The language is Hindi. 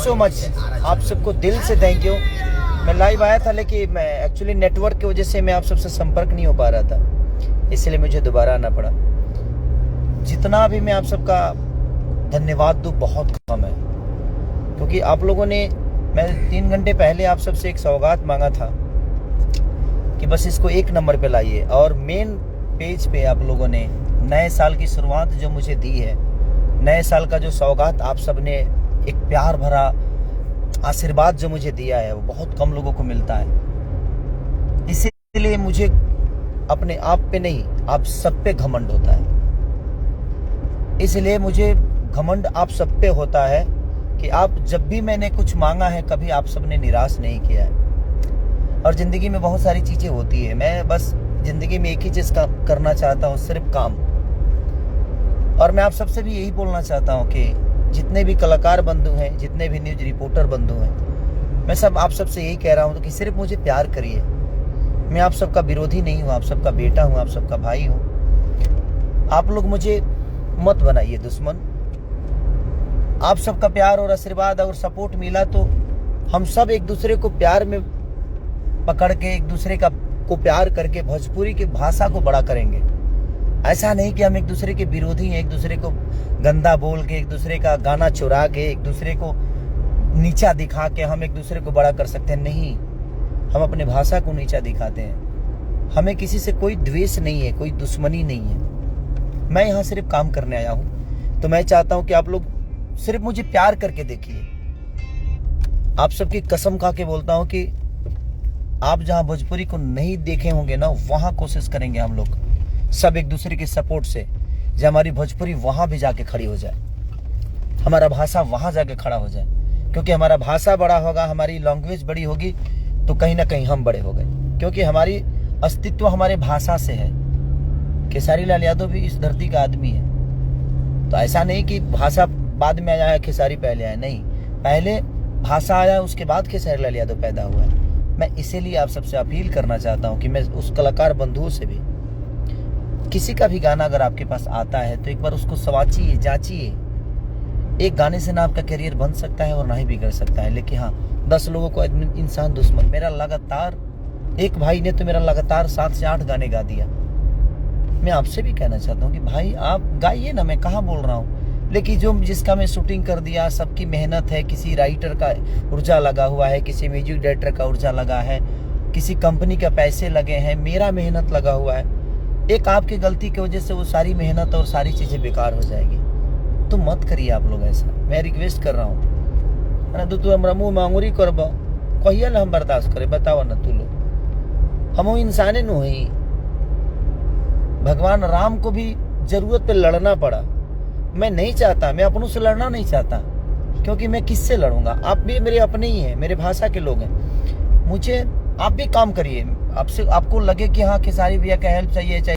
सो मच, आप सबको दिल से थैंक यू। मैं लाइव आया था लेकिन मैं एक्चुअली नेटवर्क की वजह से मैं आप सबसे संपर्क नहीं हो पा रहा था, इसलिए मुझे दोबारा आना पड़ा। जितना भी मैं आप सबका धन्यवाद दूँ बहुत कम है, क्योंकि आप लोगों ने, मैं 3 घंटे पहले आप सबसे एक सौगात मांगा था कि बस इसको 1 नंबर पे लाइए, और मेन पेज पे आप लोगों ने नए साल की शुरुआत जो मुझे दी है, नए साल का जो सौगात आप सब ने एक प्यार भरा आशीर्वाद जो मुझे दिया है, वो बहुत कम लोगों को मिलता है। इसीलिए मुझे अपने आप पे नहीं, आप सब पे घमंड होता है। इसलिए मुझे घमंड आप सब पे होता है कि आप जब भी मैंने कुछ मांगा है, कभी आप सब ने निराश नहीं किया है। और जिंदगी में बहुत सारी चीजें होती है, मैं बस जिंदगी में एक ही चीज करना चाहता हूँ, सिर्फ काम। और मैं आप सबसे भी यही बोलना चाहता हूँ कि जितने भी कलाकार बंधु हैं, जितने भी न्यूज रिपोर्टर बंधु हैं, मैं सब आप सबसे यही कह रहा हूँ कि सिर्फ मुझे प्यार करिए। मैं आप सबका विरोधी नहीं हूँ, आप सबका बेटा हूँ, आप सबका भाई हूँ। आप लोग मुझे मत बनाइए दुश्मन। आप सबका प्यार और आशीर्वाद और सपोर्ट मिला तो हम सब एक दूसरे को प्यार में पकड़ के, एक दूसरे को प्यार करके भोजपुरी की भाषा को बड़ा करेंगे। ऐसा नहीं कि हम एक दूसरे के विरोधी हैं, एक दूसरे को गंदा बोल के, एक दूसरे का गाना चुरा के, एक दूसरे को नीचा दिखा के हम एक दूसरे को बड़ा कर सकते हैं। नहीं, हम अपने भाषा को नीचा दिखाते हैं। हमें किसी से कोई द्वेष नहीं है, कोई दुश्मनी नहीं है। मैं यहाँ सिर्फ काम करने आया हूँ, तो मैं चाहता हूँ कि आप लोग सिर्फ मुझे प्यार करके देखिए। आप सबकी कसम खा के बोलता हूँ कि आप जहाँ भोजपुरी को नहीं देखे होंगे ना, वहाँ कोशिश करेंगे हम लोग सब एक दूसरे के सपोर्ट से, जो हमारी भोजपुरी वहाँ भी जाके खड़ी हो जाए, हमारा भाषा वहाँ जाके खड़ा हो जाए। क्योंकि हमारा भाषा बड़ा होगा, हमारी लैंग्वेज बड़ी होगी, तो कहीं ना कहीं हम बड़े हो गए। क्योंकि हमारी अस्तित्व हमारे भाषा से है। खेसारी लाल यादव भी इस धरती का आदमी है। तो ऐसा नहीं कि भाषा बाद में आया है, खेसारी पहले आया, नहीं, पहले भाषा आया, उसके बाद खेसारी लाल यादव पैदा हुआ है। मैं इसीलिए आप सबसे अपील करना चाहता हूँ कि मैं उस कलाकार बंधुओं से भी, किसी का भी गाना अगर आपके पास आता है तो एक बार उसको सवाचिए, जांचिए। एक गाने से ना आपका करियर बन सकता है और ना ही बिगड़ सकता है, लेकिन हाँ 10 लोगों को इंसान दुश्मन। मेरा लगातार, एक भाई ने तो मेरा लगातार 7 से 8 गाने गा दिया। मैं आपसे भी कहना चाहता हूँ कि भाई आप गाइए ना, मैं कहाँ बोल रहा हूँ, लेकिन जो जिसका मैं शूटिंग कर दिया, सबकी मेहनत है, किसी राइटर का ऊर्जा लगा हुआ है, किसी म्यूजिक डायरेक्टर का ऊर्जा लगा है, किसी कंपनी का पैसे लगे हैं, मेरा मेहनत लगा हुआ है। एक आपकी गलती की वजह से वो सारी मेहनत और सारी चीजें बेकार हो जाएगी। तो मत करिए आप लोग ऐसा, मैं रिक्वेस्ट कर रहा हूँ ना। तू हमरा मुँह मांगुरी करब, कहिए ना हम बर्दाश्त करे, बताओ ना। तू लोग हम इंसाने नु ही। भगवान राम को भी जरूरत पे लड़ना पड़ा। मैं नहीं चाहता, मैं अपनों से लड़ना नहीं चाहता, क्योंकि मैं किससे लड़ूंगा? आप भी मेरे अपने ही हैं, मेरे भाषा के लोग हैं। मुझे आप भी काम करिए, आपसे आपको लगे कि हाँ खेसारी भैया का हेल्प चाहिए,